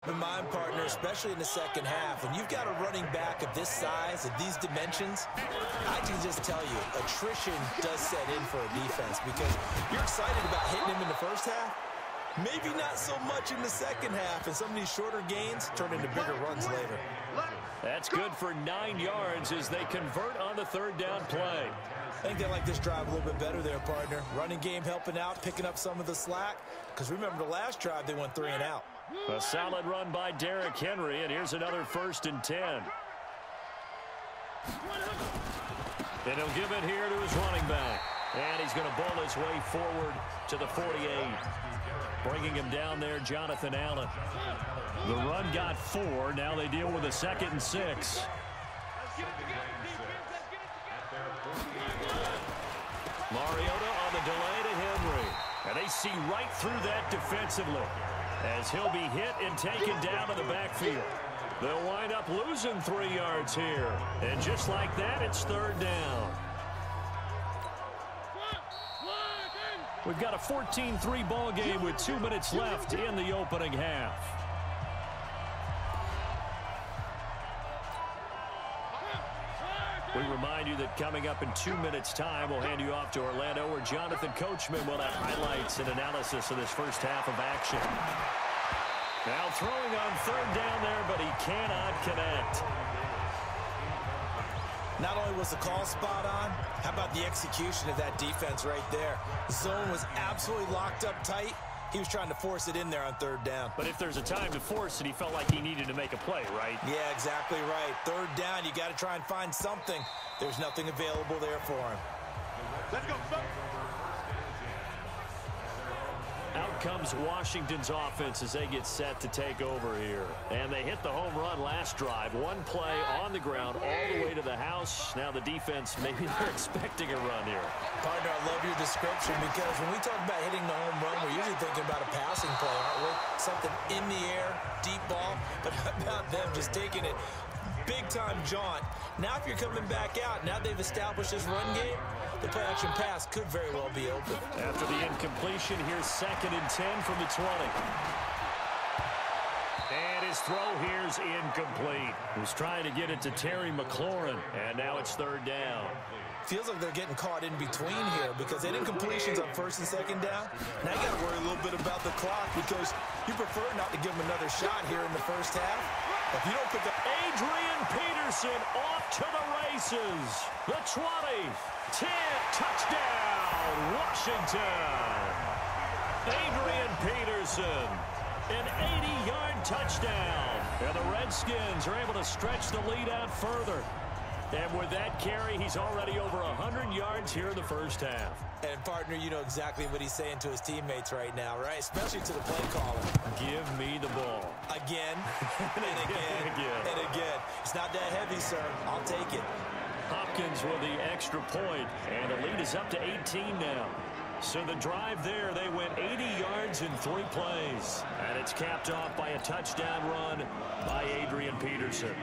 In mind, partner, especially in the second half, when you've got a running back of this size, of these dimensions, I can just tell you, attrition does set in for a defense because you're excited about hitting him in the first half. Maybe not so much in the second half, and some of these shorter gains turn into bigger runs later. That's good for 9 yards as they convert on the third down play. I think they like this drive a little bit better there, partner. Running game helping out, picking up some of the slack. Because remember the last drive, they went 3 and out. A solid run by Derrick Henry, and here's another 1st and 10. And he'll give it here to his running back. And he's going to bowl his way forward to the 48. Bringing him down there, Jonathan Allen. The run got 4. Now they deal with a 2nd and 6. Mariota on the delay to Henry. And they see right through that defensively as he'll be hit and taken down to the backfield. They'll wind up losing 3 yards here. And just like that, it's 3rd down. We've got a 14-3 ball game with 2 minutes left in the opening half. We remind you that coming up in 2 minutes' time, we'll hand you off to Orlando, where Jonathan Coachman will have highlights and analysis of this first half of action. Now throwing on 3rd down there, but he cannot connect. Not only was the call spot on, how about the execution of that defense right there? Zone was absolutely locked up tight. He was trying to force it in there on 3rd down. But if there's a time to force it, he felt like he needed to make a play, right? Yeah, exactly right. 3rd down, you got to try and find something. There's nothing available there for him. Let's go. Out comes Washington's offense as they get set to take over here. And they hit the home run last drive. 1 play on the ground all the way to the house. Now the defense, maybe they're expecting a run here. Partner, I love your description because when we talk about hitting the home run, we're usually thinking about a passing play, aren't we? Something in the air, deep ball. But how about them just taking it big-time jaunt? Now if you're coming back out, now they've established this run game, the play-action pass could very well be open. After the incompletion, here's 2nd and 10 from the 20. And his throw here's incomplete. He was trying to get it to Terry McLaurin, and now it's 3rd down. Feels like they're getting caught in between here because they did incompletions on 1st and 2nd down. Now you got to worry a little bit about the clock because you prefer not to give them another shot here in the first half. If you don't pick up Adrian Peterson off to the races. The 20, 10, touchdown, Washington. Adrian Peterson, an 80-yard touchdown. And the Redskins are able to stretch the lead out further. And with that carry, he's already over 100 yards here in the first half. And, partner, you know exactly what he's saying to his teammates right now, right? Especially to the play caller. Give me the ball. Again, and again, and again. It's not that heavy, sir. I'll take it. Hopkins with the extra point, and the lead is up to 18 now. So the drive there, they went 80 yards in 3 plays. And it's capped off by a touchdown run by Adrian Peterson.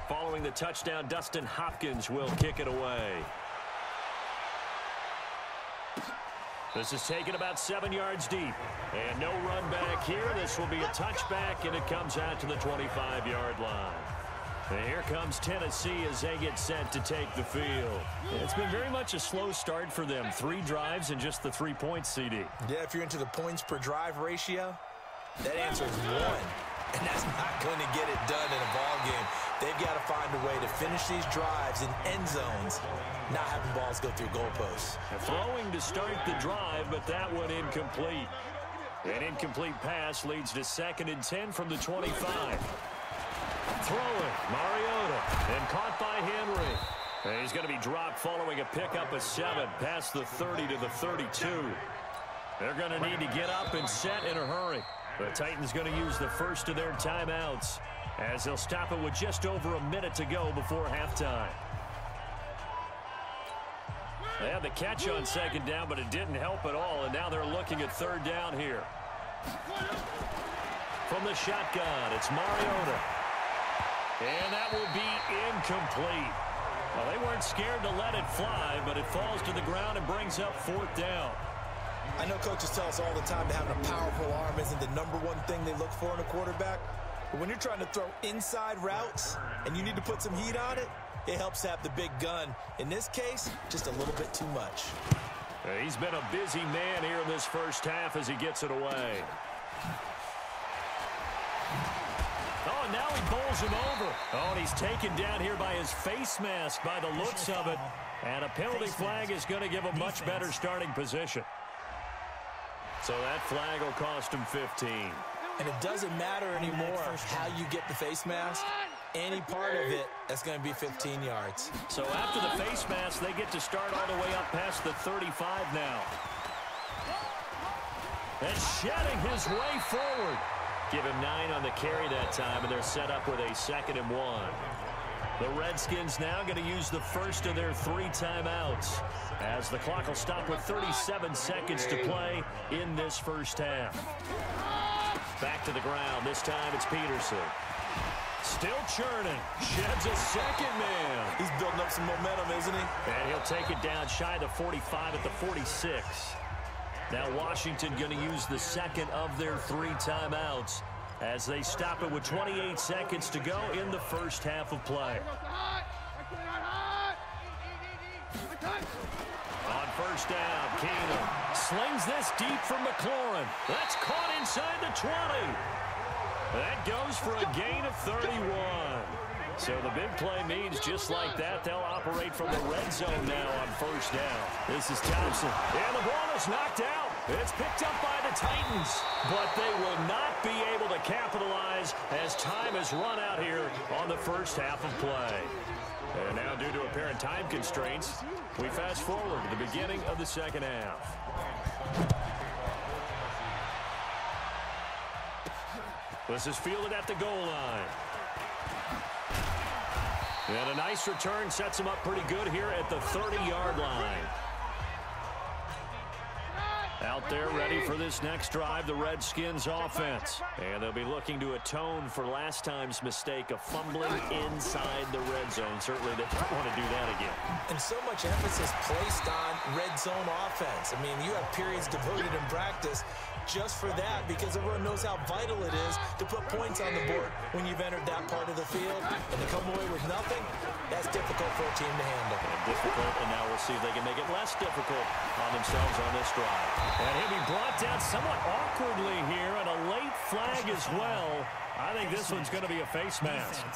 Following the touchdown, Dustin Hopkins will kick it away. This is taken about 7 yards deep. And no run back here. This will be a touchback, and it comes out to the 25-yard line. And here comes Tennessee as they get set to take the field. It's been very much a slow start for them. 3 drives and just the 3 points, CD. Yeah, if you're into the points per drive ratio, that answer is 1. And that's not going to get it done in a ball game. They've got to find a way to finish these drives in end zones, not having balls go through goalposts. Throwing to start the drive, but that one incomplete. An incomplete pass leads to 2nd and 10 from the 25. Throwing, Mariota, and caught by Henry. And he's going to be dropped following a pickup of 7 past the 30 to the 32. They're going to need to get up and set in a hurry. The Titans going to use the first of their timeouts as they'll stop it with just over a minute to go before halftime. They had the catch on 2nd down, but it didn't help at all, and now they're looking at 3rd down here. From the shotgun, it's Mariota. And that will be incomplete. Well, they weren't scared to let it fly, but it falls to the ground and brings up 4th down. I know coaches tell us all the time that having a powerful arm isn't the #1 thing they look for in a quarterback. But when you're trying to throw inside routes and you need to put some heat on it, it helps have the big gun. In this case, just a little bit too much. He's been a busy man here in this first half as he gets it away. Oh, and now he bowls him over. Oh, and he's taken down here by his face mask by the looks of it. And a penalty flag is going to give a much better starting position. So that flag will cost him 15. And it doesn't matter anymore how you get the face mask. Any part of it, that's going to be 15 yards. So after the face mask, they get to start all the way up past the 35 now. And shedding his way forward. Give him 9 on the carry that time, and they're set up with a 2nd and 1. The Redskins now going to use the first of their 3 timeouts as the clock will stop with 37 seconds to play in this first half. Back to the ground. This time it's Peterson. Still churning. Sheds a second man. He's building up some momentum, isn't he? And he'll take it down shy of the 45 at the 46. Now Washington going to use the second of their 3 timeouts as they stop it with 28 seconds to go in the first half of play. On first down, Keenum slings this deep from McLaurin. That's caught inside the 20. That goes for a gain of 31. So the big play means just like that, they'll operate from the red zone now on first down. This is Thompson. And the ball is knocked out. It's picked up by the Titans. But they will not be able to capitalize as time has run out here on the first half of play. And now, due to apparent time constraints, we fast forward to the beginning of the second half. This is fielded at the goal line. And a nice return sets him up pretty good here at the 30-yard line. Out there ready for this next drive, the Redskins offense. And they'll be looking to atone for last time's mistake of fumbling inside the red zone. Certainly they don't want to do that again. And so much emphasis placed on red zone offense. I mean, you have periods devoted in practice just for that because everyone knows how vital it is to put points on the board when you've entered that part of the field. And to come away with nothing, that's difficult for a team to handle. Difficult, and now we'll see if they can make it less difficult on themselves on this drive. And he'll be brought down somewhat awkwardly here, and a late flag as well. I think this one's going to be a face mask.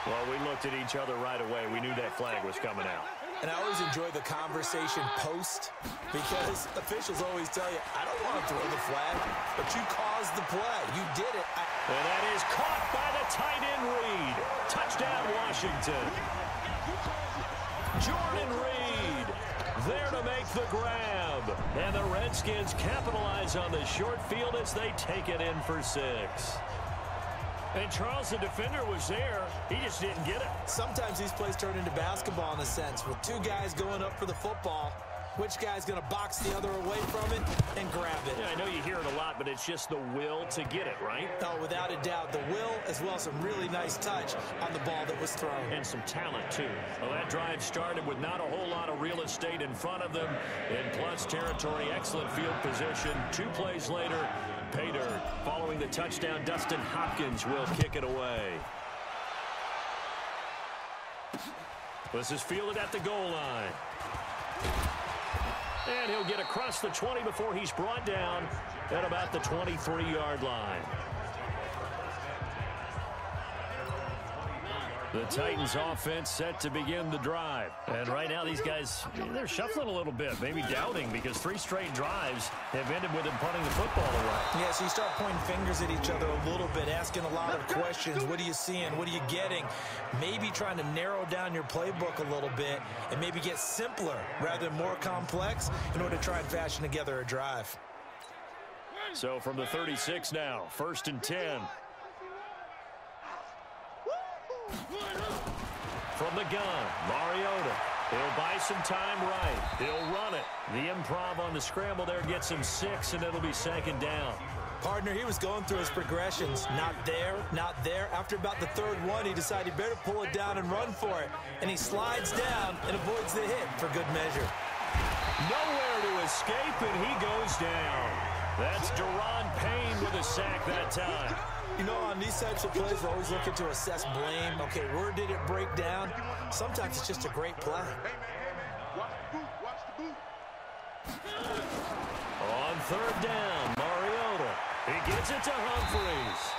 Well, we looked at each other right away. We knew that flag was coming out. And I always enjoy the conversation post because officials always tell you, I don't want to throw the flag, but you caused the play. You did it. And that is caught by the tight end Reed. Touchdown, Washington. Jordan Reed there to make the grab. And the Redskins capitalize on the short field as they take it in for 6. And Charles, the defender, was there. He just didn't get it. Sometimes these plays turn into basketball in a sense. With 2 guys going up for the football, which guy's going to box the other away from it and grab it? Yeah, I know you hear it a lot, but it's just the will to get it, right? Oh, without a doubt. The will, as well as some really nice touch on the ball that was thrown. And some talent, too. Well, that drive started with not a whole lot of real estate in front of them. In plus territory, excellent field position. 2 plays later, pay dirt. Following the touchdown, Dustin Hopkins will kick it away. This is fielded at the goal line. And he'll get across the 20 before he's brought down at about the 23-yard line. The Titans offense set to begin the drive. And right now these guys, they're shuffling a little bit, maybe doubting because 3 straight drives have ended with them punting the football away. Yeah, so you start pointing fingers at each other a little bit, asking a lot of questions. What are you seeing? What are you getting? Maybe trying to narrow down your playbook a little bit and maybe get simpler rather than more complex in order to try and fashion together a drive. So from the 36 now, 1st and 10. From the gun, Mariota. He'll buy some time right. He'll run it. The improv on the scramble there gets him 6, and it'll be 2nd down. Partner, he was going through his progressions. Not there, not there. After about the 3rd one, he decided he better pull it down and run for it. And he slides down and avoids the hit for good measure. Nowhere to escape, and he goes down. That's Deron Payne with a sack that time. You know, on these types of plays, we're always looking to assess blame. Okay, where did it break down? Sometimes it's just a great play. On third down, Mariota. He gets it to Humphries.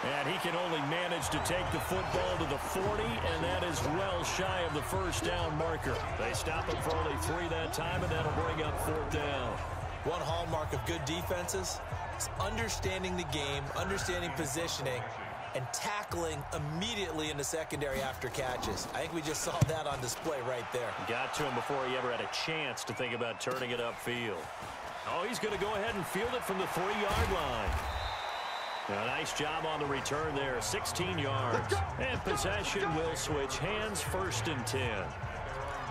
And he can only manage to take the football to the 40, and that is well shy of the first down marker. They stop him for only 3 that time, and that'll bring up fourth down. One hallmark of good defenses is understanding the game, understanding positioning, and tackling immediately in the secondary after catches. I think we just saw that on display right there. Got to him before he ever had a chance to think about turning it upfield. Oh, he's going to go ahead and field it from the 3-yard line. A nice job on the return there, 16 yards. And possession will switch hands, 1st and 10.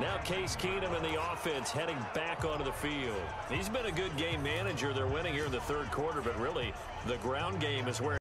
Now Case Keenum and the offense heading back onto the field. He's been a good game manager. They're winning here in the third quarter, but really the ground game is where